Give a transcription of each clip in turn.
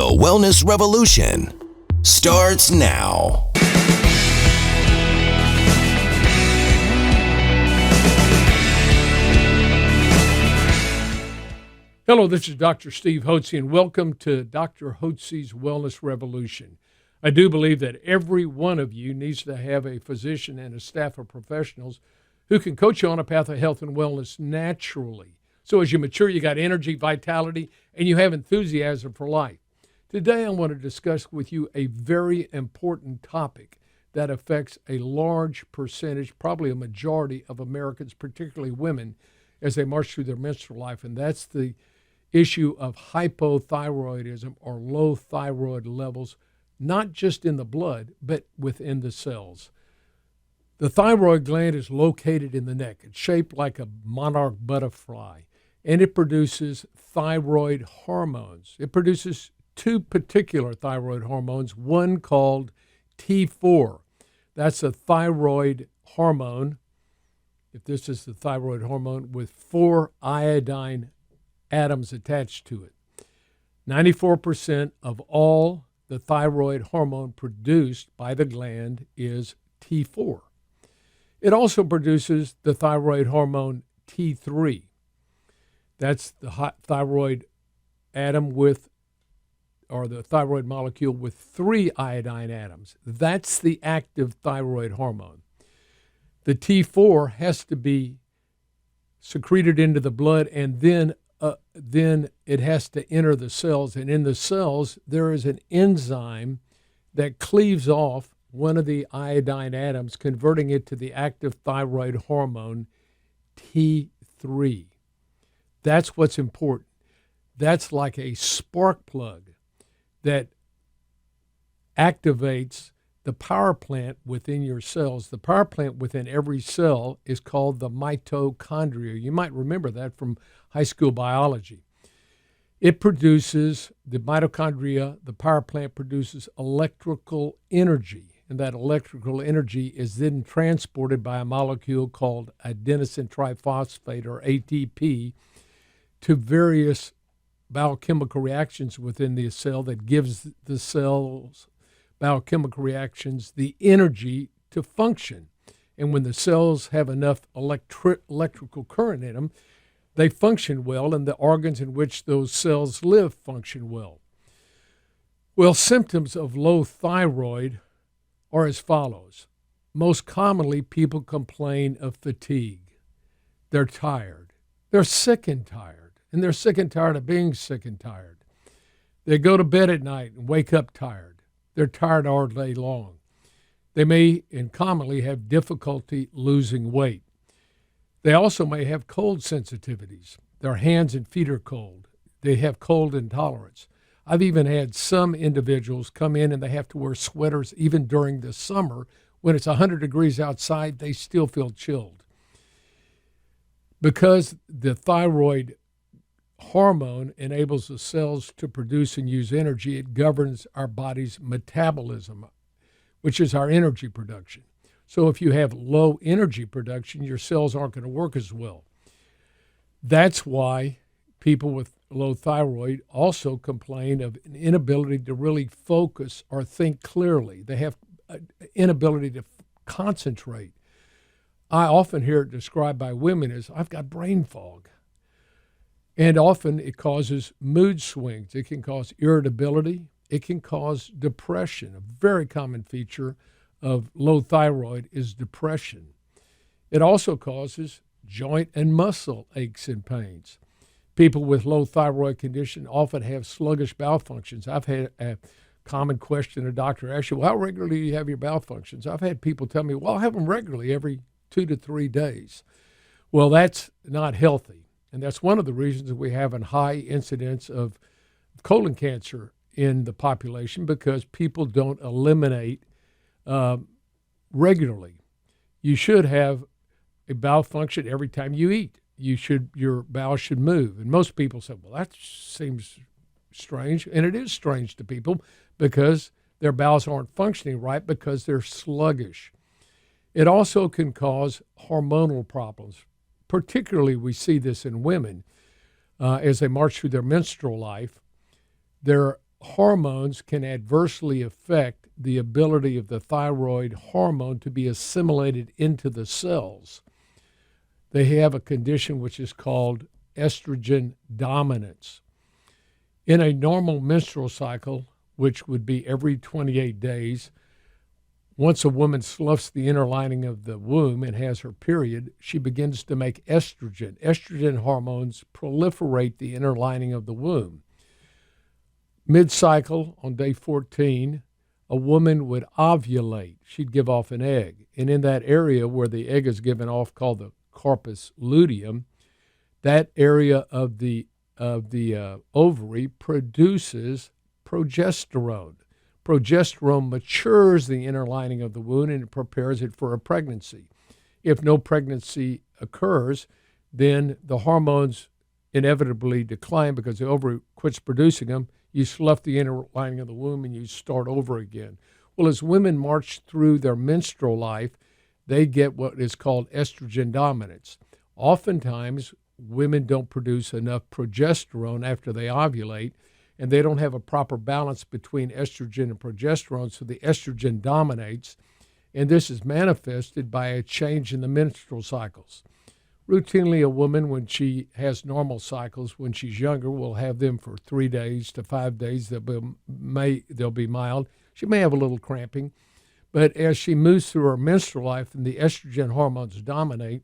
The Wellness Revolution starts now. Hello, this is Dr. Steve Hotze, and welcome to Dr. Hotze's Wellness Revolution. I do believe that every one of you needs to have a physician and a staff of professionals who can coach you on a path of health and wellness naturally. So as you mature, you got energy, vitality, and you have enthusiasm for life. Today, I want to discuss with you a very important topic that affects a large percentage, probably a majority of Americans, particularly women, as they march through their menstrual life, and that's the issue of hypothyroidism, or low thyroid levels, not just in the blood, but within the cells. The thyroid gland is located in the neck. It's shaped like a monarch butterfly, and it produces thyroid hormones. It produces two particular thyroid hormones, one called T4. That's a thyroid hormone, if this is the thyroid hormone, with 4 iodine atoms attached to it. 94% of all the thyroid hormone produced by the gland is T4. It also produces the thyroid hormone T3. That's the thyroid atom or the thyroid molecule with 3 iodine atoms. That's the active thyroid hormone. The T4 has to be secreted into the blood, and then it has to enter the cells. And in the cells, there is an enzyme that cleaves off one of the iodine atoms, converting it to the active thyroid hormone T3. That's what's important. That's like a spark plug that activates the power plant within your cells. The power plant within every cell is called the mitochondria. You might remember that from high school biology. It produces, the mitochondria, the power plant produces electrical energy, and that electrical energy is then transported by a molecule called adenosine triphosphate, or ATP, to various biochemical reactions within the cell that gives the cells biochemical reactions the energy to function. And when the cells have enough electrical current in them, they function well, and the organs in which those cells live function well. Well, symptoms of low thyroid are as follows. Most commonly, people complain of fatigue. They're tired. They're sick and tired, and they're sick and tired of being sick and tired. They go to bed at night and wake up tired. They're tired all day long. They may, and commonly, have difficulty losing weight. They also may have cold sensitivities. Their hands and feet are cold. They have cold intolerance. I've even had some individuals come in and they have to wear sweaters even during the summer. When it's 100 degrees outside, they still feel chilled. Because the thyroid hormone enables the cells to produce and use energy, it governs our body's metabolism, which is our energy production. So if you have low energy production, your cells aren't going to work as well. That's why people with low thyroid also complain of an inability to really focus or think clearly. They have an inability to concentrate. I often hear it described by women as, I've got brain fog. And often it causes mood swings. It can cause irritability. It can cause depression. A very common feature of low thyroid is depression. It also causes joint and muscle aches and pains. People with low thyroid condition often have sluggish bowel functions. I've had a common question a doctor asks you, well, how regularly do you have your bowel functions? I've had people tell me, well, I have them regularly every 2 to 3 days. Well, that's not healthy. And that's one of the reasons we have a high incidence of colon cancer in the population, because people don't eliminate regularly. You should have a bowel function every time you eat. Your bowel should move. And most people say, well, that seems strange. And it is strange to people because their bowels aren't functioning right because they're sluggish. It also can cause hormonal problems. Particularly, we see this in women as they march through their menstrual life. Their hormones can adversely affect the ability of the thyroid hormone to be assimilated into the cells. They have a condition which is called estrogen dominance. In a normal menstrual cycle, which would be every 28 days, once a woman sloughs the inner lining of the womb and has her period, she begins to make estrogen. Estrogen hormones proliferate the inner lining of the womb. Mid-cycle, on day 14, a woman would ovulate. She'd give off an egg. And in that area where the egg is given off, called the corpus luteum, that area of the ovary produces progesterone. Progesterone matures the inner lining of the womb and it prepares it for a pregnancy. If no pregnancy occurs, then the hormones inevitably decline because the ovary quits producing them. You slough the inner lining of the womb and you start over again. Well, as women march through their menstrual life, they get what is called estrogen dominance. Oftentimes, women don't produce enough progesterone after they ovulate, and they don't have a proper balance between estrogen and progesterone, so the estrogen dominates, and this is manifested by a change in the menstrual cycles. Routinely, a woman, when she has normal cycles, when she's younger, will have them for 3 days to 5 days. They'll be mild. She may have a little cramping, but as she moves through her menstrual life and the estrogen hormones dominate,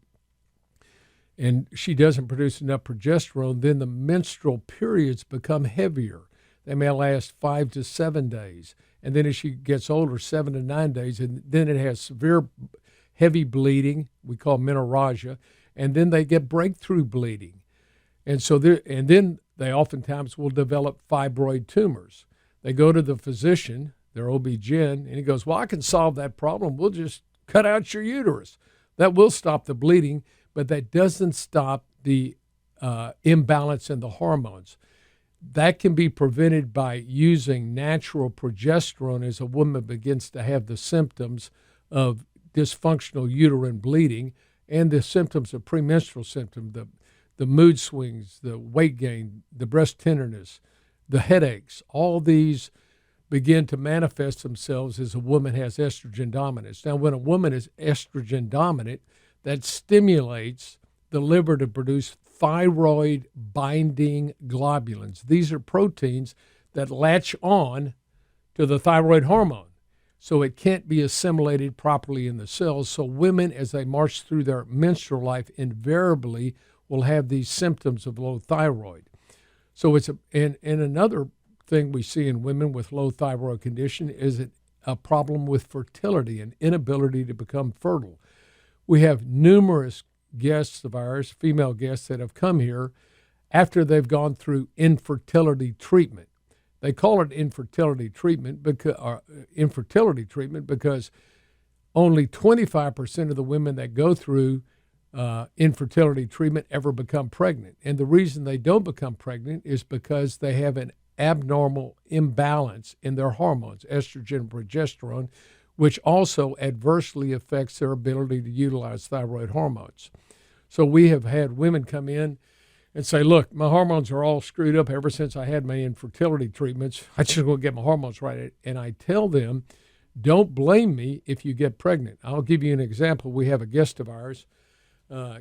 and she doesn't produce enough progesterone, then the menstrual periods become heavier. They may last 5 to 7 days. And then as she gets older, 7 to 9 days, and then it has severe heavy bleeding, we call menorrhagia, and then they get breakthrough bleeding. And then they oftentimes will develop fibroid tumors. They go to the physician, their OB-GYN, and he goes, well, I can solve that problem. We'll just cut out your uterus. That will stop the bleeding, but that doesn't stop the imbalance in the hormones. That can be prevented by using natural progesterone as a woman begins to have the symptoms of dysfunctional uterine bleeding and the symptoms of premenstrual symptoms, the mood swings, the weight gain, the breast tenderness, the headaches. All these begin to manifest themselves as a woman has estrogen dominance. Now, when a woman is estrogen dominant, that stimulates the liver to produce thyroid binding globulins. These are proteins that latch on to the thyroid hormone, so it can't be assimilated properly in the cells. So women, as they march through their menstrual life, invariably will have these symptoms of low thyroid. So and another thing we see in women with low thyroid condition is a problem with fertility and inability to become fertile. We have numerous guests of ours, female guests, that have come here after they've gone through infertility treatment. They call it infertility treatment because only 25% of the women that go through infertility treatment ever become pregnant. And the reason they don't become pregnant is because they have an abnormal imbalance in their hormones, estrogen and progesterone, which also adversely affects their ability to utilize thyroid hormones. So we have had women come in and say, look, my hormones are all screwed up ever since I had my infertility treatments. I just want to get my hormones right. And I tell them, don't blame me if you get pregnant. I'll give you an example. We have a guest of ours,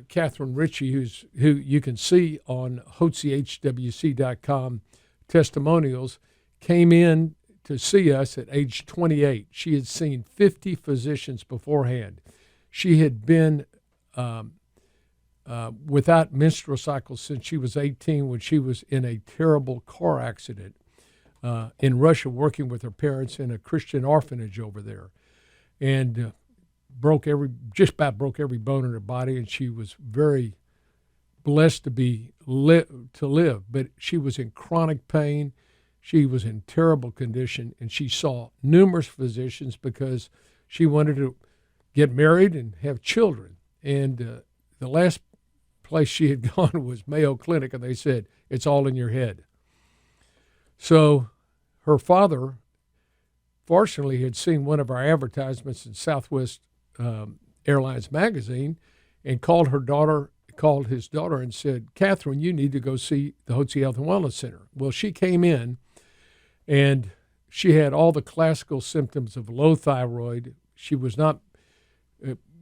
Catherine Ritchie, who you can see on HotzeHWC.com testimonials, came in to see us at age 28. She had seen 50 physicians beforehand. She had been without menstrual cycles since she was 18, when she was in a terrible car accident in Russia, working with her parents in a Christian orphanage over there, and just about broke every bone in her body. And she was very blessed to live, but she was in chronic pain. She was in terrible condition, and she saw numerous physicians because she wanted to get married and have children. And the last place she had gone was Mayo Clinic, and they said, it's all in your head. So her father, fortunately, had seen one of our advertisements in Southwest Airlines magazine and called his daughter and said, Catherine, you need to go see the Hotze Health and Wellness Center. Well, she came in, And she had all the classical symptoms of low thyroid. She was not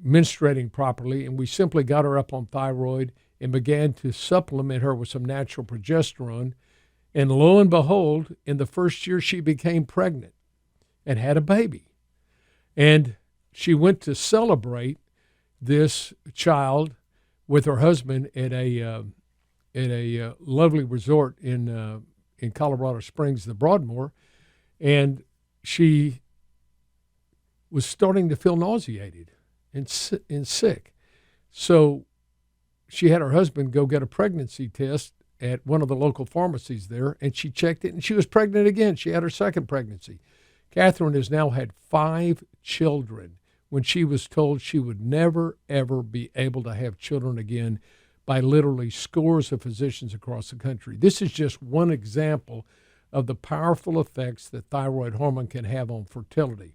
menstruating properly, and we simply got her up on thyroid and began to supplement her with some natural progesterone. And lo and behold, in the first year, she became pregnant and had a baby. And she went to celebrate this child with her husband at a lovely resort in Colorado Springs, the Broadmoor, and she was starting to feel nauseated and sick. So she had her husband go get a pregnancy test at one of the local pharmacies there, and she checked it, and she was pregnant again. She had her second pregnancy. Catherine has now had 5 children when she was told she would never, ever be able to have children again by literally scores of physicians across the country. This is just one example of the powerful effects that thyroid hormone can have on fertility.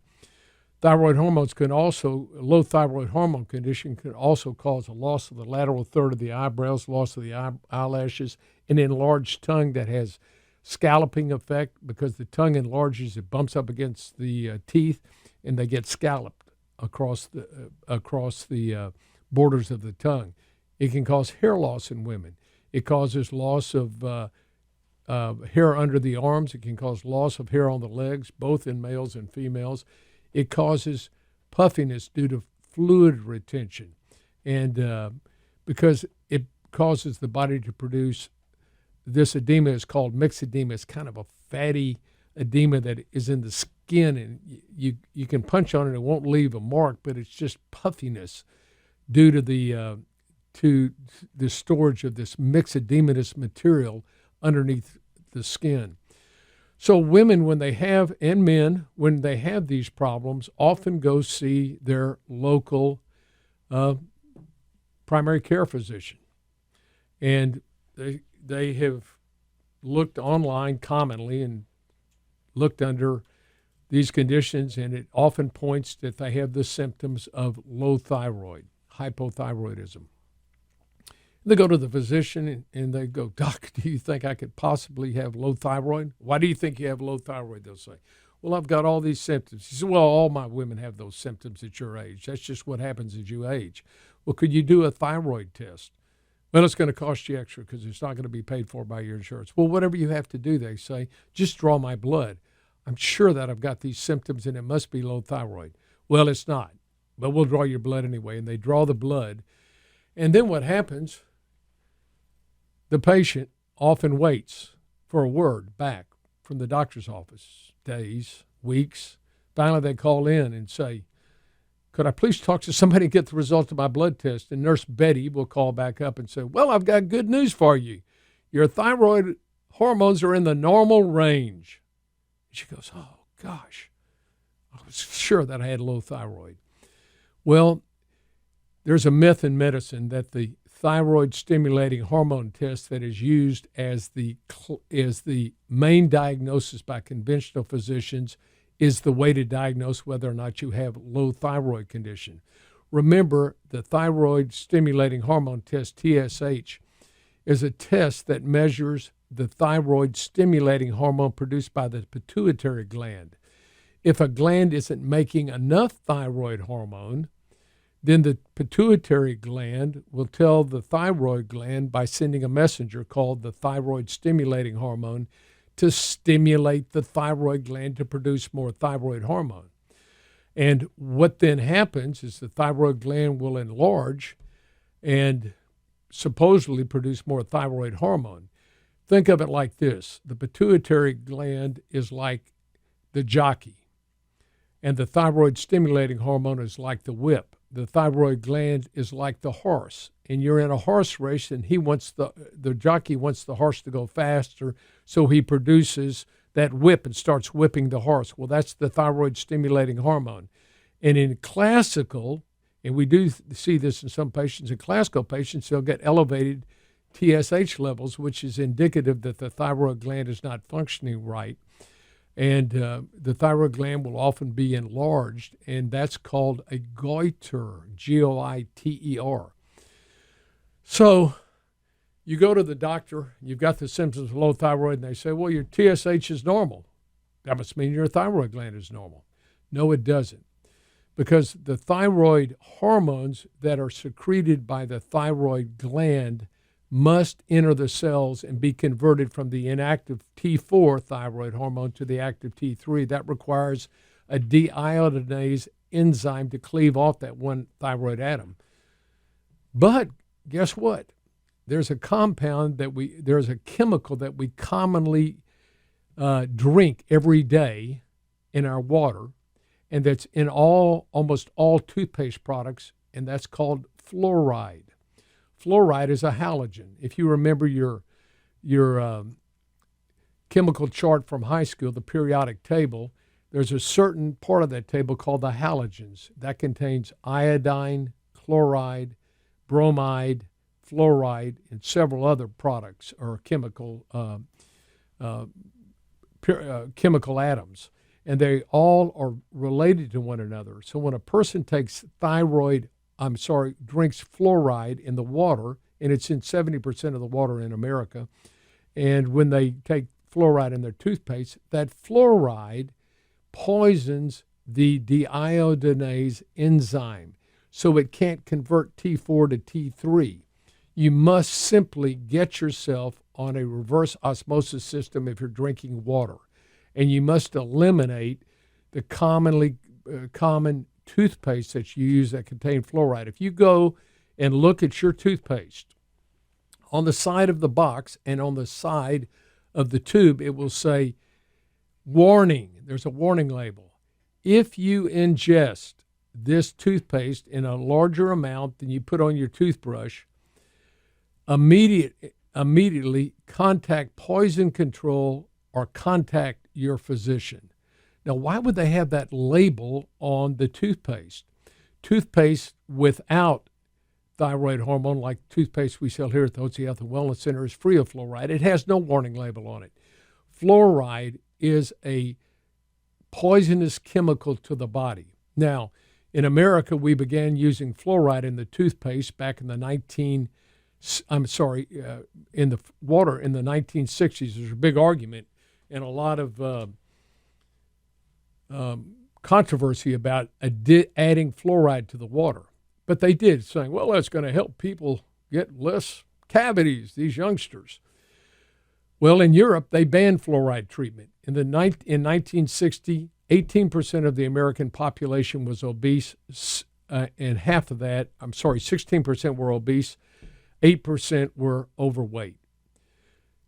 Thyroid hormones can also, low thyroid hormone condition can also cause a loss of the lateral third of the eyebrows, loss of the eyelashes, an enlarged tongue that has scalloping effect because the tongue enlarges, it bumps up against the teeth, and they get scalloped across the borders of the tongue. It can cause hair loss in women. It causes loss of hair under the arms. It can cause loss of hair on the legs, both in males and females. It causes puffiness due to fluid retention, and because it causes the body to produce this edema is called mixed edema. It's kind of a fatty edema that is in the skin, and you can punch on it, it won't leave a mark, but it's just puffiness due to the storage of this mixed edematous material underneath the skin. So women, when they have, and men, when they have these problems, often go see their local primary care physician. And they have looked online commonly and looked under these conditions, and it often points that they have the symptoms of low thyroid, hypothyroidism. They go to the physician and they go, "Doc, do you think I could possibly have low thyroid?" "Why do you think you have low thyroid?" They'll say. "Well, I've got all these symptoms." He says, "Well, all my women have those symptoms at your age. That's just what happens as you age." "Well, could you do a thyroid test?" "Well, it's going to cost you extra because it's not going to be paid for by your insurance." "Well, whatever you have to do," they say, "just draw my blood. I'm sure that I've got these symptoms and it must be low thyroid." "Well, it's not, but we'll draw your blood anyway." And they draw the blood. And then what happens, the patient often waits for a word back from the doctor's office, days, weeks. Finally, they call in and say, "Could I please talk to somebody and get the result of my blood test?" And Nurse Betty will call back up and say, "Well, I've got good news for you. Your thyroid hormones are in the normal range." She goes, "Oh, gosh, I was sure that I had low thyroid." Well, there's a myth in medicine that the thyroid stimulating hormone test that is used as the main diagnosis by conventional physicians is the way to diagnose whether or not you have low thyroid condition. Remember, the thyroid stimulating hormone test, TSH, is a test that measures the thyroid stimulating hormone produced by the pituitary gland. If a gland isn't making enough thyroid hormone, then the pituitary gland will tell the thyroid gland by sending a messenger called the thyroid stimulating hormone to stimulate the thyroid gland to produce more thyroid hormone. And what then happens is the thyroid gland will enlarge and supposedly produce more thyroid hormone. Think of it like this. The pituitary gland is like the jockey, and the thyroid stimulating hormone is like the whip. The thyroid gland is like the horse, and you're in a horse race, and the jockey wants the horse to go faster, so he produces that whip and starts whipping the horse. Well, that's the thyroid stimulating hormone. And in classical, and we do see this in some patients, in classical patients, they'll get elevated TSH levels, which is indicative that the thyroid gland is not functioning right. And the thyroid gland will often be enlarged, and that's called a goiter, Goiter. So you go to the doctor, you've got the symptoms of low thyroid, and they say, "Well, your TSH is normal." That must mean your thyroid gland is normal. No, it doesn't. Because the thyroid hormones that are secreted by the thyroid gland must enter the cells and be converted from the inactive T4 thyroid hormone to the active T3. That requires a deiodinase enzyme to cleave off that one thyroid atom. But guess what? There's a chemical that we commonly drink every day in our water, and that's in almost all toothpaste products, and that's called fluoride. Fluoride is a halogen. If you remember your chemical chart from high school, the periodic table, there's a certain part of that table called the halogens. That contains iodine, chloride, bromide, fluoride, and several other products or chemical atoms. And they all are related to one another. So when a person takes drinks fluoride in the water, and it's in 70% of the water in America, and when they take fluoride in their toothpaste, that fluoride poisons the deiodinase enzyme, so it can't convert T4 to T3. You must simply get yourself on a reverse osmosis system if you're drinking water, and you must eliminate the common toothpaste that you use that contain fluoride. If you go and look at your toothpaste, on the side of the box and on the side of the tube, it will say, warning. There's a warning label. If you ingest this toothpaste in a larger amount than you put on your toothbrush, immediately contact poison control or contact your physician. Now, why would they have that label on the toothpaste? Toothpaste without thyroid hormone, like toothpaste we sell here at the Hotze Health and Wellness Center, is free of fluoride. It has no warning label on it. Fluoride is a poisonous chemical to the body. Now, in America, we began using fluoride in the toothpaste back in the in the water in the 1960s. There's a big argument and a lot of controversy about adding fluoride to the water. But they did, saying, well, that's going to help people get less cavities, these youngsters. Well, in Europe, they banned fluoride treatment. In 1960, 18% of the American population was obese, and half of that, 16% were obese, 8% were overweight.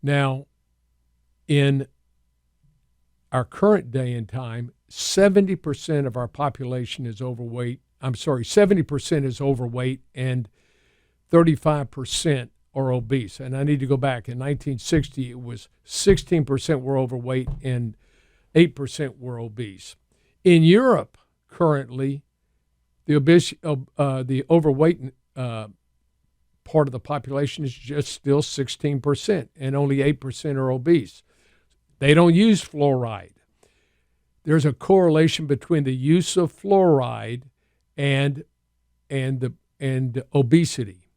Now, in our current day and time, 70% of our population is overweight. 70% is overweight and 35% are obese. And I need to go back. In 1960, it was 16% were overweight and 8% were obese. In Europe, currently, the overweight part of the population is just still 16%, and only 8% are obese. They don't use fluoride. There's a correlation between the use of fluoride and obesity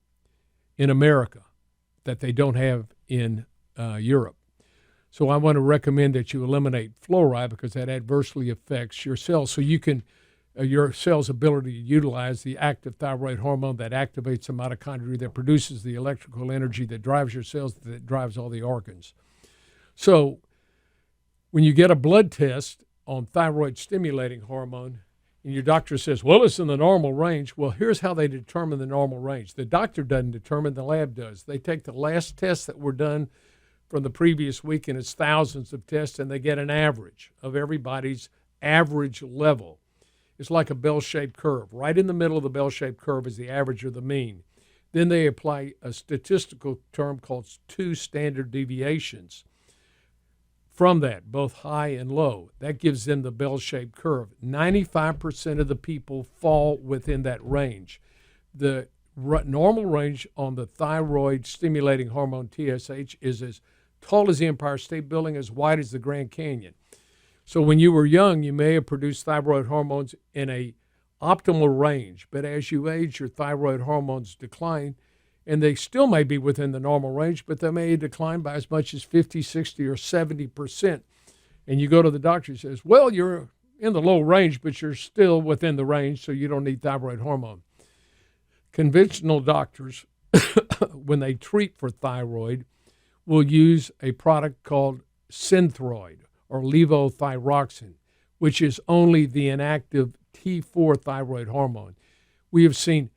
in America that they don't have in Europe. So I want to recommend that you eliminate fluoride because that adversely affects your cells. So you can your cell's ability to utilize the active thyroid hormone that activates the mitochondria that produces the electrical energy that drives your cells, that drives all the organs. So when you get a blood test on thyroid stimulating hormone and your doctor says, well, it's in the normal range, well, here's how they determine the normal range. The doctor doesn't determine, the lab does. They take the last tests that were done from the previous week, and it's thousands of tests, and they get an average of everybody's average level. It's like a bell-shaped curve. Right in the middle of the bell-shaped curve is the average or the mean. Then they apply a statistical term called 2 standard deviations from that, both high and low. That gives them the bell-shaped curve. 95% of the people fall within that range. The normal range on the thyroid stimulating hormone TSH is as tall as the Empire State Building, as wide as the Grand Canyon. So when you were young, you may have produced thyroid hormones in a optimal range, but as you age, your thyroid hormones decline, and they still may be within the normal range, but they may decline by as much as 50, 60, or 70%. and you go to the doctor, he says, well, you're in the low range, but you're still within the range, so you don't need thyroid hormone. Conventional doctors, when they treat for thyroid, will use a product called Synthroid or levothyroxine, which is only the inactive T4 thyroid hormone. We have seen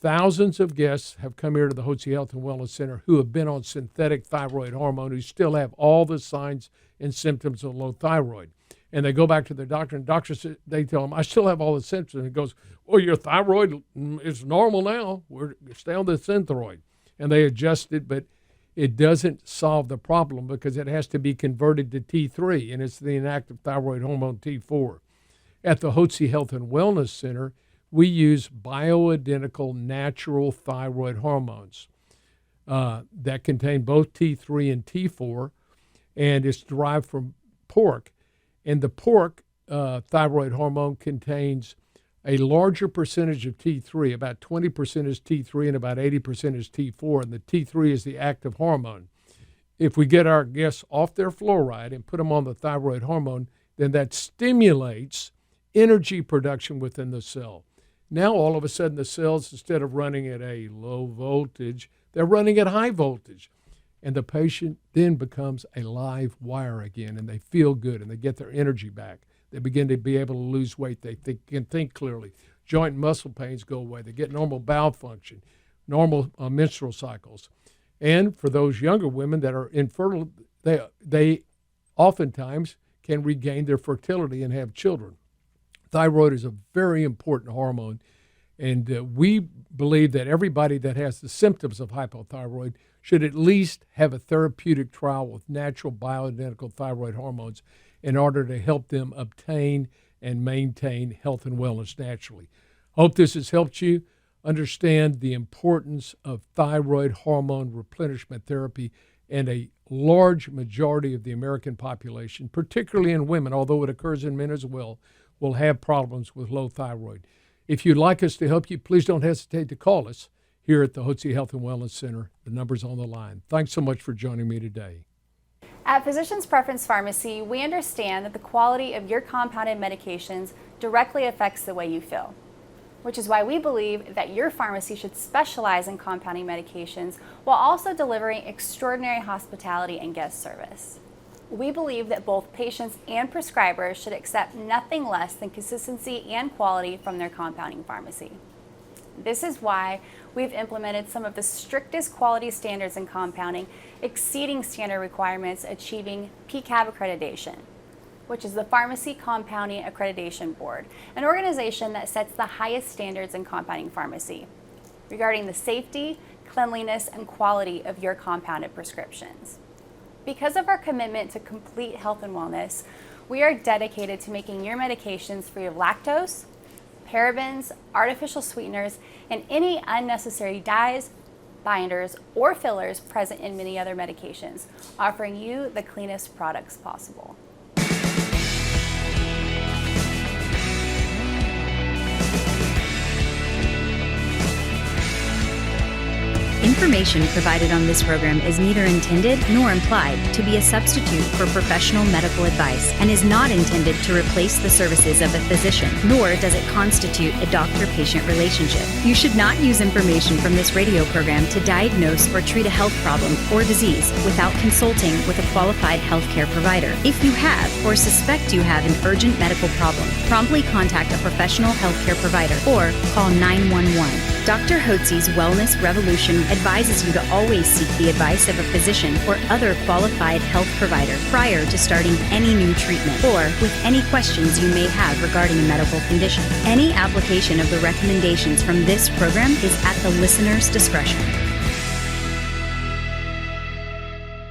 thousands of guests have come here to the Hotze Health and Wellness Center who have been on synthetic thyroid hormone, who still have all the signs and symptoms of low thyroid. And they go back to their doctor, and they tell them, I still have all the symptoms. And he goes, well, your thyroid is normal now. Stay on the Synthroid. And they adjust it, but it doesn't solve the problem because it has to be converted to T3, and it's the inactive thyroid hormone T4. At the Hotze Health and Wellness Center, we use bioidentical natural thyroid hormones that contain both T3 and T4, and it's derived from pork. And the pork thyroid hormone contains a larger percentage of T3, about 20% is T3 and about 80% is T4, and the T3 is the active hormone. If we get our guests off their fluoride and put them on the thyroid hormone, then that stimulates energy production within the cell. Now, all of a sudden, the cells, instead of running at a low voltage, they're running at high voltage. And the patient then becomes a live wire again, and they feel good, and they get their energy back. They begin to be able to lose weight. They can think clearly. Joint and muscle pains go away. They get normal bowel function, normal menstrual cycles. And for those younger women that are infertile, they oftentimes can regain their fertility and have children. Thyroid is a very important hormone, and we believe that everybody that has the symptoms of hypothyroid should at least have a therapeutic trial with natural bioidentical thyroid hormones in order to help them obtain and maintain health and wellness naturally. Hope this has helped you understand the importance of thyroid hormone replenishment therapy, and a large majority of the American population, particularly in women, although it occurs in men as well, will have problems with low thyroid. If you'd like us to help you, please don't hesitate to call us here at the Hotze Health and Wellness Center. The number's on the line. Thanks so much for joining me today. At Physicians Preference Pharmacy, we understand that the quality of your compounded medications directly affects the way you feel, which is why we believe that your pharmacy should specialize in compounding medications while also delivering extraordinary hospitality and guest service. We believe that both patients and prescribers should accept nothing less than consistency and quality from their compounding pharmacy. This is why we've implemented some of the strictest quality standards in compounding, exceeding standard requirements, achieving PCAB accreditation, which is the Pharmacy Compounding Accreditation Board, an organization that sets the highest standards in compounding pharmacy regarding the safety, cleanliness, and quality of your compounded prescriptions. Because of our commitment to complete health and wellness, we are dedicated to making your medications free of lactose, parabens, artificial sweeteners, and any unnecessary dyes, binders, or fillers present in many other medications, offering you the cleanest products possible. Information provided on this program is neither intended nor implied to be a substitute for professional medical advice and is not intended to replace the services of a physician, nor does it constitute a doctor-patient relationship. You should not use information from this radio program to diagnose or treat a health problem or disease without consulting with a qualified healthcare provider. If you have or suspect you have an urgent medical problem, promptly contact a professional healthcare provider or call 911. Dr. Hotze's Wellness Revolution advises you to always seek the advice of a physician or other qualified health provider prior to starting any new treatment or with any questions you may have regarding a medical condition. Any application of the recommendations from this program is at the listener's discretion.